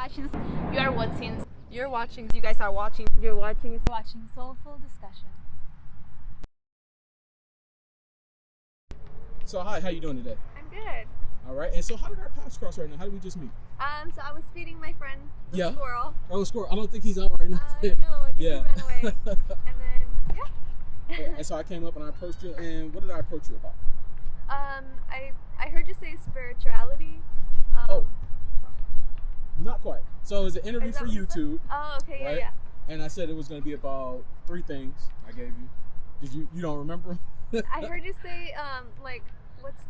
watching. You are watching. You're watching. You guys are watching. You're watching Soulful Discussion. So hi, how you doing today? I'm good. All right. And so how did our paths cross right now? How did we just meet? So I was feeding my friend the squirrel. Oh, squirrel. I don't think he's out right now. No, I think he ran away. And then And so I came up and I approached you. And what did I approach you about? I heard you say spirituality. Not quite. So it was an interview for YouTube. Oh, okay, right? yeah. And I said it was going to be about 3 things I gave you. Did you don't remember? I heard you say what's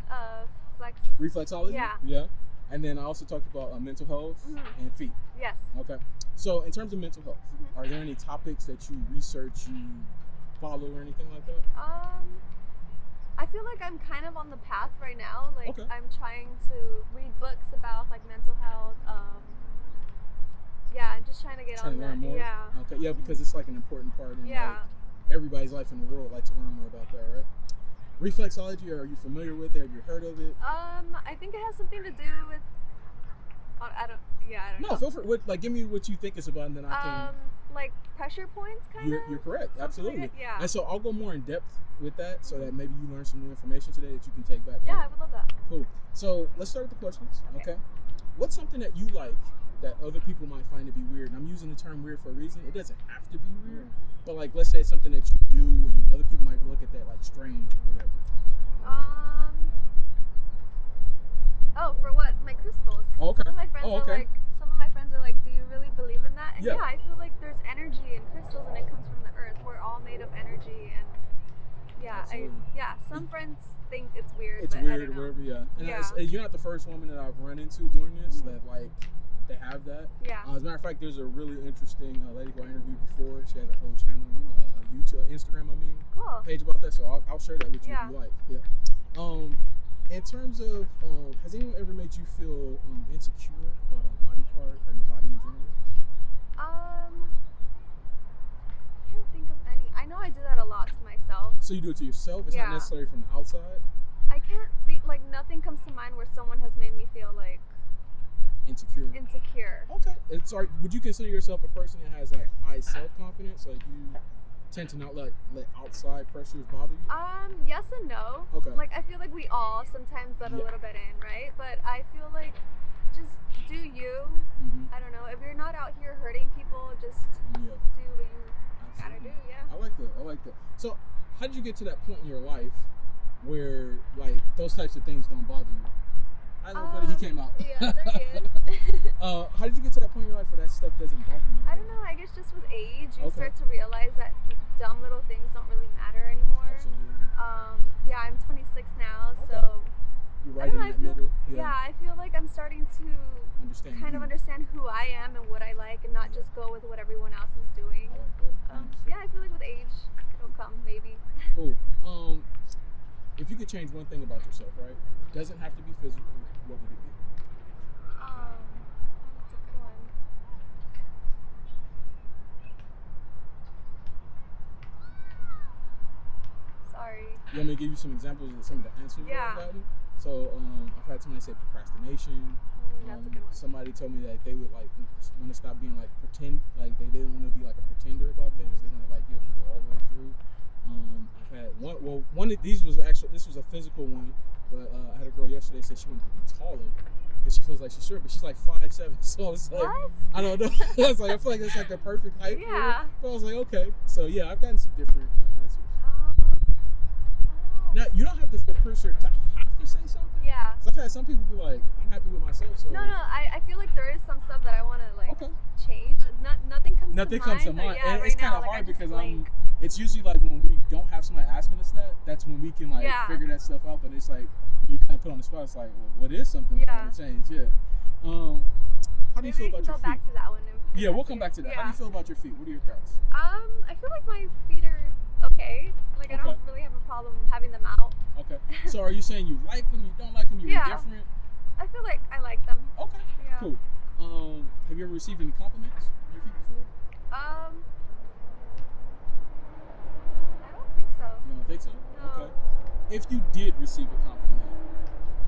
flex? Reflexology? Yeah. Yeah. And then I also talked about mental health and feet. Yes. Okay. So in terms of mental health, are there any topics that you research, you follow, or anything like that? I feel like I'm kind of on the path right now. Like Okay. I'm trying to read books about like mental health. Yeah, I'm just trying to get on that. Learn more? Yeah. Okay. Yeah, because it's like an important part in like, everybody's life in the world. Like to learn more about that, right? Reflexology, are you familiar with it? Have you heard of it? I think it has something to do with. I don't know. No, feel free. Give me what you think it's about, and then I can. Like pressure points, kind of. You're correct. Absolutely. Like yeah. And so I'll go more in depth with that, so that maybe you learn some new information today that you can take back. Yeah, home. I would love that. Cool. So let's start with the questions. Okay. What's something that you like that other people might find to be weird? And I'm using the term weird for a reason. It doesn't have to be weird, but like let's say it's something that you do, and other people might look at that like strange or whatever. Oh, for what? My crystals. Oh, okay. Some of my friends are like, do you really believe in that? And yeah, I feel like there's energy in crystals and it comes from the earth. We're all made of energy, and some friends think it's weird. It's but weird I don't know. or whatever, And you're not the first woman that I've run into doing this that like they have that. Yeah. As a matter of fact, there's a really interesting lady who I interviewed before. She has a whole channel, YouTube, Instagram, cool. page about that. So I'll share that with you if you like. Yeah. In terms of, has anyone ever made you feel insecure about a body part or your body in general? I can't think of any. I know I do that a lot to myself. So you do it to yourself? It's not necessarily from the outside? I can't think, like nothing comes to mind where someone has made me feel like insecure. Okay. Would you consider yourself a person that has like high self-confidence? Like you tend to not let outside pressures bother you? Yes and no. Okay. Like I feel like we all sometimes let a little bit in, right? But I feel like just do you. I don't know. If you're not out here hurting people, just do what you gotta do. Yeah. I like that. So how did you get to that point in your life where like those types of things don't bother you? I know, buddy, he came out. Yeah, there he is. How did you get to that point in your life where that stuff doesn't bother you? I don't know. I guess just with age, you start to realize that dumb little things don't really matter anymore. Absolutely. Yeah, I'm 26 now, so you're right in that middle. Yeah, I feel like I'm starting to understand who I am and what I like, and not just go with what everyone else is doing. I like that. Yeah, I feel like with age, it'll come maybe. Cool. If you could change one thing about yourself, right? Doesn't have to be physical. What would it be? That's a good one. Sorry. You want me to give you some examples of some of the answers I've gotten? So I've had somebody say procrastination. That's a good one. Somebody told me that they would like want to stop being like pretend, like they didn't want to be like a pretender about things. They want to like be able to go all the way through. I've had one of these was actually, this was a physical one, but I had a girl yesterday said she wanted to be taller because she feels like she's short, but she's like 5'7", so it's like, what? I don't know. I was like, I feel like that's like the perfect height for her. Yeah. But I was like, okay. So yeah, I've gotten some different answers. Now, you don't have to feel pressure to have to say something. Yeah. So I've had some people be like, I'm happy with myself. So No, I feel like there is some stuff that I want to like change. Nothing comes to mind. Yeah, and right it's kind now, of hard because blank. it's usually like when we don't have somebody asking us that's when we can like figure that stuff out. But it's like you kind of put on the spot. It's like, well, what is something that want to change? Yeah. How do you feel about your feet? Back to that one. Yeah, we'll come back to that. How do you feel about your feet? What are your thoughts? I feel like my feet are okay. Like I don't really have a problem having them out. Okay. So are you saying you like them? You don't like them? You're indifferent? I feel like I like them. Okay. Yeah. Cool. Have you ever received any compliments on your feet before? I don't think so. You don't think so? No. Okay. If you did receive a compliment,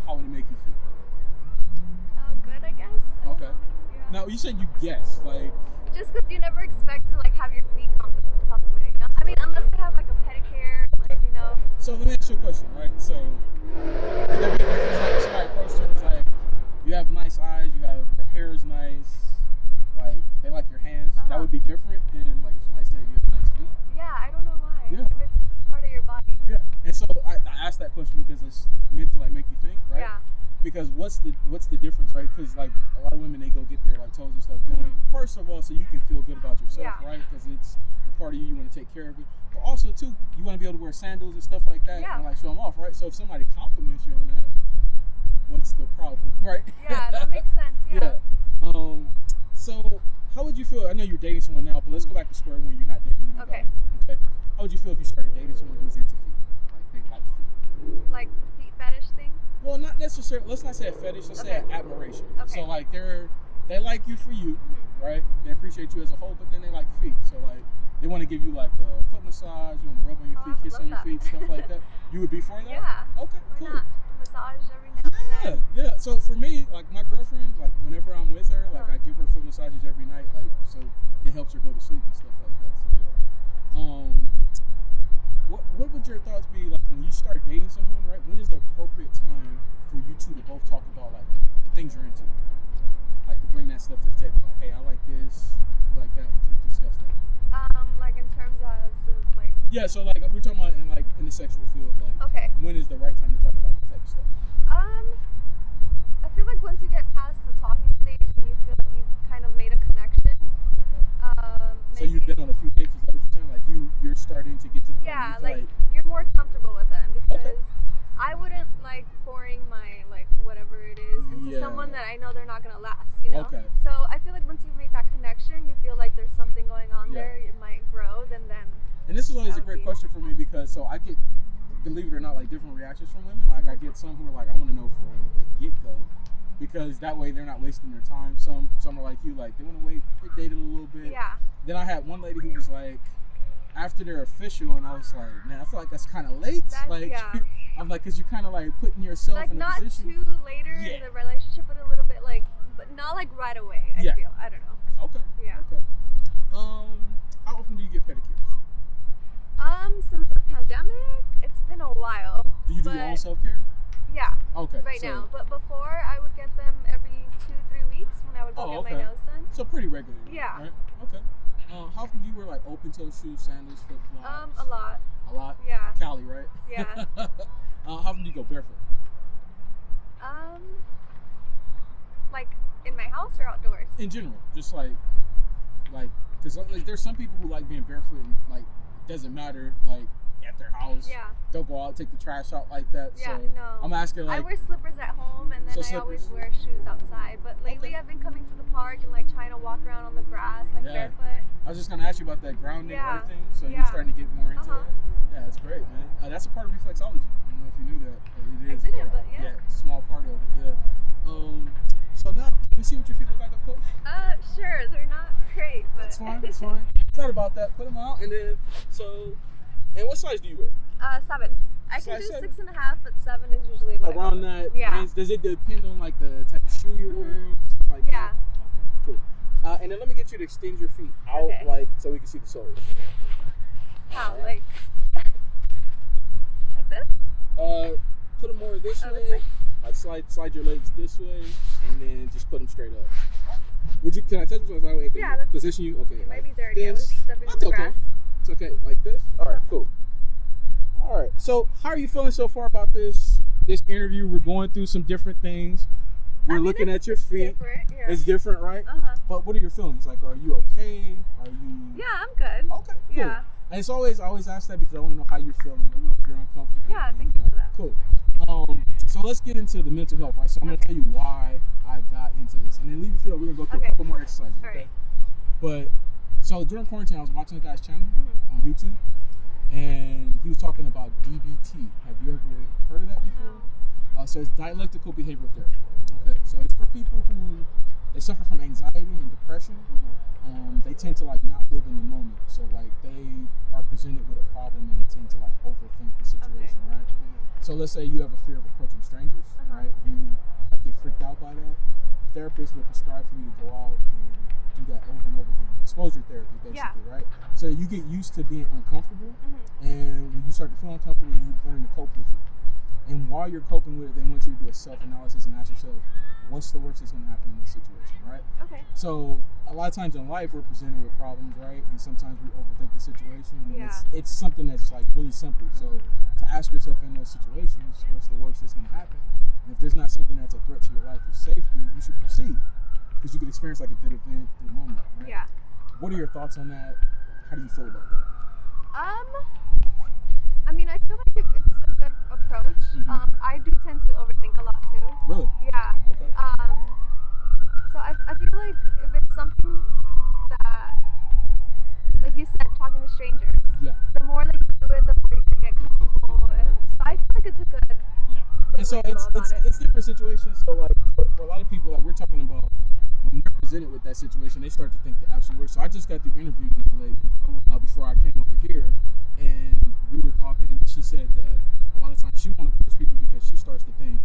how would it make you feel? Good, I guess. I don't Okay. know. Yeah. Now you said you guess, like. Just because you never expect to like have your feet complimented, you know? I mean, unless they have like a pedicure, like, you know. So let me ask you a question, right? So would there be a difference like if somebody approached you and was like, you have nice eyes, your hair is nice, like they like your hands, that would be different than like if somebody said you have nice feet? Yeah, I don't know why. Yeah. If it's part of your body. Yeah. And so I asked that question because it's meant to like make you think, right? Yeah. Because what's the difference, right? Because like a lot of women, they go get their like toes and stuff done. First of all, so you can feel good about yourself, right? Because it's a part of you want to take care of it. But also too, you want to be able to wear sandals and stuff like that and like show them off, right? So if somebody compliments you on that, what's the problem, right? Yeah, that makes sense. Yeah. So how would you feel? I know you're dating someone now, but let's go back to square one. You're not dating anybody. Okay. How would you feel if you started dating someone who's into feet, like they like feet? Like the feet fetish thing? Well, not necessarily. Let's not say a fetish. Let's say an admiration. So like they like you for you, right? They appreciate you as a whole, but then they like feet. So like they want to give you like a foot massage, you want to rub on your feet, kiss on your feet, stuff like that. You would be for that? Yeah. Okay, Why cool. not? Massage every now and then. Yeah. So for me, like my girlfriend, like whenever I'm with her, like I give her foot massages every night, like so it helps her go to sleep and stuff like that. So yeah. What would your thoughts be like when you start dating someone, right? When is the appropriate time for you two to both talk about like the things you're into? Like to bring that stuff to the table, like, hey, I like this, you like that, and to discuss that. Like in terms of like. Yeah, so like we're talking about in the sexual field, like when is the right time to talk about that type of stuff? I feel like once you get past the talking stage and you feel like you've kind of made a connection. So you've been on a few dates, is that what you're saying? Like you're starting to get to the point like you're more comfortable with them because I wouldn't like pouring my like whatever it is into someone that I know they're not gonna last, you know? So I feel like once you've made that connection, you feel like there's something going on there, it might grow, then. And this is always a great question for me because so I get, believe it or not, like different reactions from women. Like I get some who are like, I want to know from the get-go because that way they're not wasting their time. Some are like you, like they want to wait, get dated a little bit. Yeah. Then I had one lady who was like, after they're official, and I was like, man, I feel like that's kind of late. I'm like, cause you kind of like putting yourself like in a position. Not too later in the relationship, but a little bit like, but not like right away. I feel. I don't know. Okay. Yeah. Okay. How often do you get pedicures? Since the pandemic, it's been a while. Do you do your own self-care? Yeah. Okay. Right now, but before I would get them every 2-3 weeks when I would go get my nails done. So pretty regularly. Yeah. Right? Okay. How often do you wear like open toe shoes, sandals, flip flops? A lot. A lot? Yeah. Cali, right? Yeah. How often do you go barefoot? Like in my house or outdoors? In general, just like, because like, there's some people who like being barefoot and like doesn't matter, like at their house. Yeah. They'll go out, take the trash out like that. Yeah. So No. I'm asking like. I wear slippers at home and then I always wear shoes outside. But lately I've been coming to the park and like trying to walk around on the grass like barefoot. I was just gonna ask you about that grounding and everything. So you're starting to get more into that. Yeah, it's great, man. That's a part of reflexology. I don't know if you knew that, but it is. I didn't, but yeah, it's a small part of it. Yeah. So now, can we see what your feet look like up close? Sure. They're not great, but that's fine. That's fine. It's not about that. Put them out, and then and what size do you wear? 7. I can do 6.5, but 7 is usually what around that. Yeah. Does it depend on like the type of shoe you're wearing? Stuff like that? Okay, cool. And then let me get you to extend your feet out, like so we can see the soles. How? Like this? Put them more this way. Like slide your legs this way, and then just put them straight up. Can I touch you? Yeah. Position you. Okay. It might be dirty. I was stepping on the grass. It's okay. Like this. All right. Cool. All right. So, how are you feeling so far about this interview? We're going through some different things. We're looking at your feet. It's different, right? But what are your feelings? Like, are you okay? Are you? Yeah, I'm good. Okay. Cool. Yeah. And it's always, I always ask that because I want to know how you're feeling. If you're uncomfortable. Yeah, thank you for that. Cool. So let's get into the mental health, right? So I'm going to tell you why I got into this. And then leave it feel we're going to go through a couple more exercises, okay? But, so during quarantine, I was watching a guy's channel on YouTube. And he was talking about DBT. Have you ever heard of that before? No. So it's dialectical behavioral therapy. Okay, so it's for people who they suffer from anxiety and depression. They tend to like not live in the moment. So like they are presented with a problem and they tend to like overthink the situation, right? So let's say you have a fear of approaching strangers, right? You like get freaked out by that. therapist would prescribe for you to go out and do that over and over again. Exposure therapy, basically, right? So you get used to being uncomfortable, and when you start to feel uncomfortable, you learn to cope with it. And while you're coping with it, they want you to do a self-analysis and ask yourself, what's the worst that's going to happen in this situation, right? Okay. So a lot of times in life, we're presented with problems, right? And sometimes we overthink the situation. And it's something that's like really simple. So to ask yourself in those situations, what's the worst that's going to happen? And if there's not something that's a threat to your life or safety, you should proceed. Because you could experience like a good event, good moment, right? Yeah. What are your thoughts on that? How do you feel about that? I mean, I feel like it's a good approach. I do tend to overthink a lot too. Really? Yeah. Okay. So I feel like if it's something that, like you said, talking to strangers, the more like you do it, the more you're gonna get comfortable. So I feel like it's a good. And so it's different situations. So like for a lot of people, like we're talking about, when they're presented with that situation, they start to think the absolute worst. So I just got through interviewing with a lady before I came over here, and we were talking, and she said that a lot of times she want to push people because she starts to think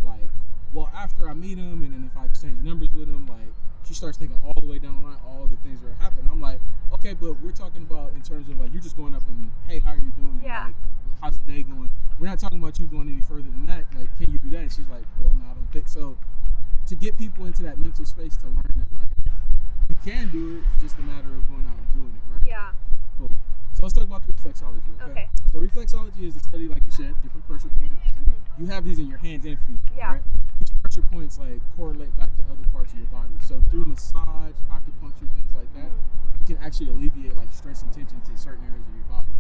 like, well, after I meet them and then if I exchange numbers with them, like she starts thinking all the way down the line, all the things that are happening. I'm like, okay, but we're talking about in terms of like you're just going up and, hey, how are you doing? Yeah. Like, how's the day going? We're not talking about you going any further than that. Like, can you do that? And she's like, well, no, I don't think so. To get people into that mental space to learn that like you can do it, it's just a matter of going out and doing it, right? Yeah. Cool. So let's talk about the reflexology, okay? So reflexology is the study, like you said, different pressure points. You have these in your hands and feet, right? These pressure points like correlate back to other parts of your body. So through massage, acupuncture, things like that, you can actually alleviate like stress and tension to certain areas of your body.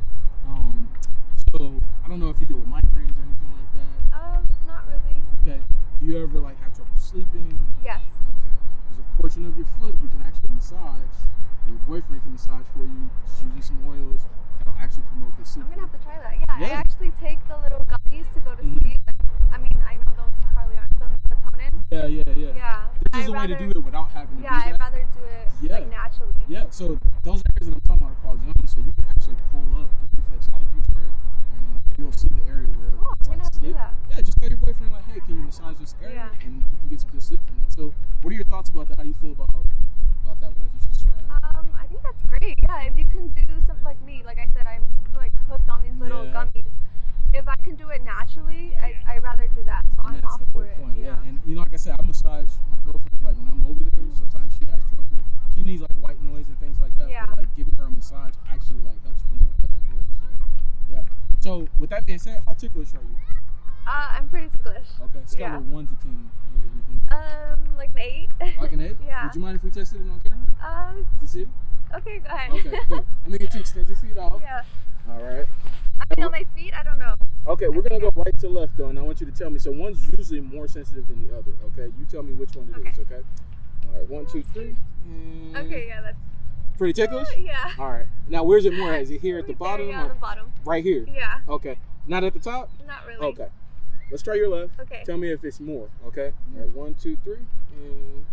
So I don't know if you do it with migraines or anything like that. Not really. Okay. Do you ever like have trouble sleeping? Yes. Okay. There's a portion of your foot you can actually massage. Your boyfriend can massage for you, just using some oils that'll actually promote the sleep. I'm gonna have to try that. Yeah. I actually take the little gummies to go to sleep. I mean, I know those probably aren't the melatonin. Yeah. Yeah. There's a way to do it without having to do that. Yeah, I'd rather do it like naturally. Yeah. So those areas that I'm talking about are called zones. So you can actually pull up the reflexology chart and you'll see the area where it's I'm gonna have to do that. Yeah, just tell your boyfriend like, hey, can you massage this area? And you can get some good sleep from that. So what are your thoughts about that? How do you feel about that, what I just described? I think that's great. Yeah, if you can do something like me, like I said, I'm like hooked on these little gummies. If I can do it naturally, I'd rather do that. So I'm all for it. Yeah, and you know, like I said, I massage my girlfriend like when I'm over there. Sometimes she has trouble. She needs like white noise and things like that. Yeah. But like giving her a massage actually like helps promote that as well. So yeah. So with that being said, how ticklish are you? I'm pretty ticklish. Okay, scale of 1 to 10. What are you thinking? Like an 8. Like an 8? Yeah. Would you mind if we tested it on camera? To see? Okay, go ahead. Okay, cool. Let me get you to extend your feet out. Yeah. All right. I mean, on my feet, I don't know. Okay, we're gonna go right to left though, and I want you to tell me. So one's usually more sensitive than the other. Okay, you tell me which one it is. Okay. All right, 1, 2, 3. Okay, yeah, that's pretty ticklish. Yeah. All right. Now, where's it more? Is it here at the bottom? Yeah, the bottom. Right here. Yeah. Okay. Not at the top. Not really. Okay. Let's try your left. Okay. Tell me if it's more. Okay. All right. 1, 2, 3. And...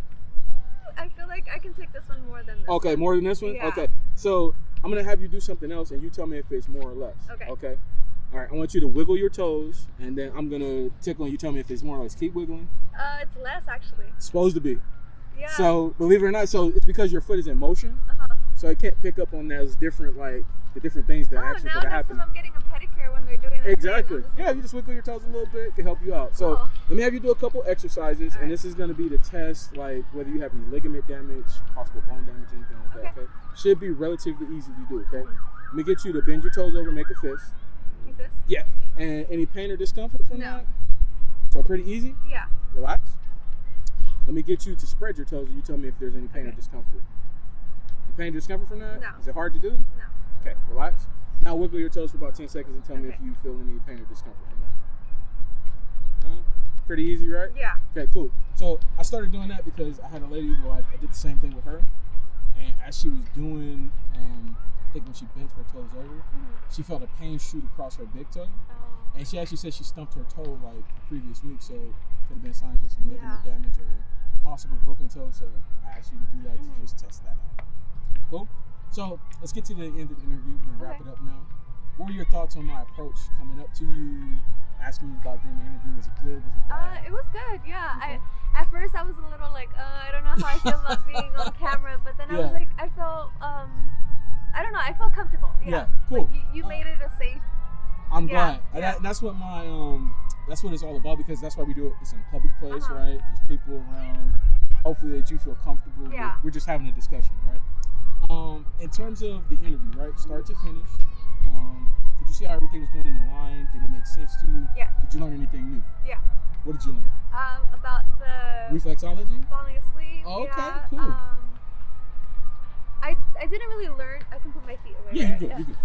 I feel like I can take this one more than this. Okay, one. more than this one. Yeah. Okay. So I'm gonna have you do something else, and you tell me if it's more or less. Okay. Okay. All right. I want you to wiggle your toes, and then I'm gonna tickle, and you tell me if it's more or less. Keep wiggling. It's less actually. It's supposed to be. Yeah. So believe it or not, so it's because your foot is in motion. So it can't pick up on those different the different things that actually now that happen. I'm getting a pedicure when they're doing that. Exactly. Yeah, you just wiggle your toes a little bit to help you out. So let me have you do a couple exercises, and this is going to be to test like whether you have any ligament damage, possible bone damage, anything like that. Okay. Should be relatively easy to do. Okay. Let me get you to bend your toes over, make a fist. Like this? Yeah. And any pain or discomfort from that? So pretty easy. Yeah. Relax. Let me get you to spread your toes, and you tell me if there's any pain or discomfort. Pain or discomfort from that? No. Is it hard to do? No. Okay, relax. Now wiggle your toes for about 10 seconds and tell me if you feel any pain or discomfort from that. Pretty easy, right? Yeah. Okay, cool. So I started doing that because I had a lady who I did the same thing with her. And as she was doing, I think when she bent her toes over, she felt a pain shoot across her big toe. And she actually said she stumped her toe like the previous week, so it could have been signs of some ligament damage or possible broken toe. So I asked you to do that to just test that out. Cool. So let's get to the end of the interview. We're gonna wrap it up now. What were your thoughts on my approach coming up to you, asking you about during the interview? Was it good? Was it bad? It was good. Yeah. Okay. At first I was a little like, I don't know how I feel about being on camera, but then I was like, I felt, I don't know, I felt comfortable. Yeah. Cool. Like you made it a safe. I'm glad. That's what that's what it's all about, because that's why we do it. It's in a public place, right? There's people around. Hopefully that you feel comfortable. Yeah. We're just having a discussion, right? In terms of the interview, right? Start to finish. Did you see how everything was going in the line? Did it make sense to you? Yeah. Did you learn anything new? Yeah. What did you learn? About the reflexology? falling asleep. Oh, okay, yeah. cool. I didn't really learn. I can put my feet away. Yeah, right? you're good. You're good.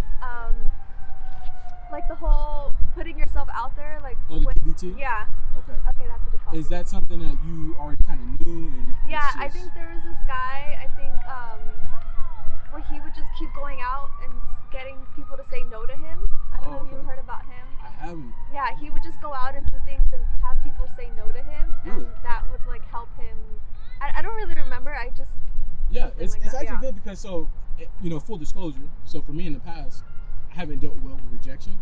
Like the whole putting yourself out there, like. Oh, the PBT? Yeah. Okay. Okay, that's what it's called. Is that something that you already kind of knew? And yeah, I think there was this guy. I think where he would just keep going out and getting people to say no to him. I don't know if you've heard about him. I haven't. Yeah, he would just go out and do things and have people say no to him, and that would like help him. I don't really remember. I just it's actually good, because full disclosure. So for me in the past, I haven't dealt well with rejection,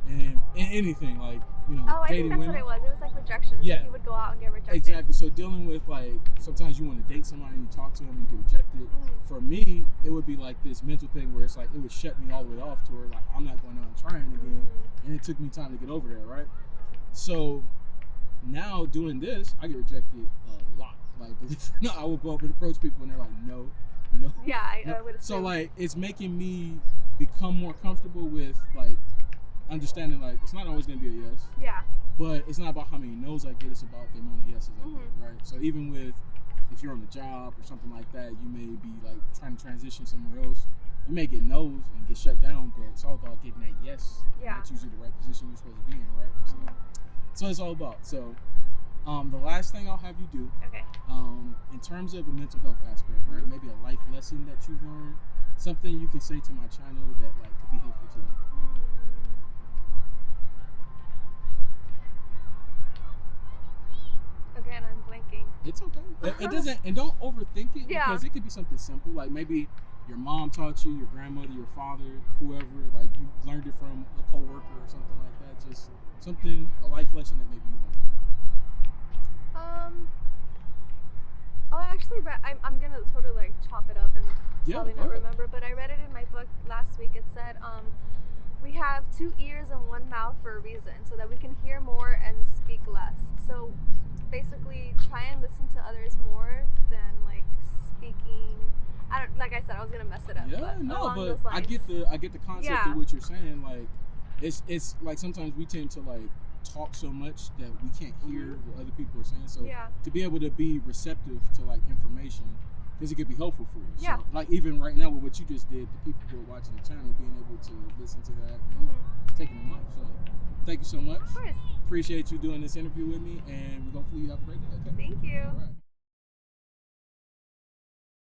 and in anything like I dating think that's women. what it was. It was like rejection. Yeah. So he would go out and get rejected. Exactly. So dealing with like sometimes you want to date somebody, you talk to them, you get rejected. For me, it would be like this mental thing where it's like it would shut me all the way off to where like I'm not going out and trying again, and it took me time to get over there, right? So now doing this, I get rejected a lot. Like, believe it or not, I will go up and approach people and they're like, no. Yeah, I would assume. So like it's making me become more comfortable with like understanding like it's not always gonna be a yes. Yeah. But it's not about how many no's I get, it's about the amount of yeses I get, right? So even with if you're on a job or something like that, you may be like trying to transition somewhere else. You may get no's and get shut down, but it's all about getting that yes. Yeah. That's usually the right position you're supposed to be in, right? So it's all about. So the last thing I'll have you do, okay. In terms of a mental health aspect, right? Maybe a life lesson that you learned, something you can say to my channel that like could be helpful to them. Again, I'm blanking. It's okay. It doesn't, and don't overthink it, because it could be something simple. Like maybe your mom taught you, your grandmother, your father, whoever. Like you learned it from a coworker or something like that. Just something, a life lesson that maybe you learned. I actually read. I'm gonna sort of like chop it up and probably not remember, but I read it in my book last week. It said, we have 2 ears and 1 mouth for a reason, so that we can hear more and speak less. So basically, try and listen to others more than like speaking. Like I said, I was gonna mess it up. Yeah, but I get the concept of what you're saying. Like, it's like sometimes we tend to like talk so much that we can't hear what other people are saying. So to be able to be receptive to like information, because it could be helpful for you. Yeah. So, like even right now with what you just did, the people who are watching the channel being able to listen to that and taking them up. So thank you so much. Of course. Appreciate you doing this interview with me, and hopefully you have a great day. Okay. Thank you. All right.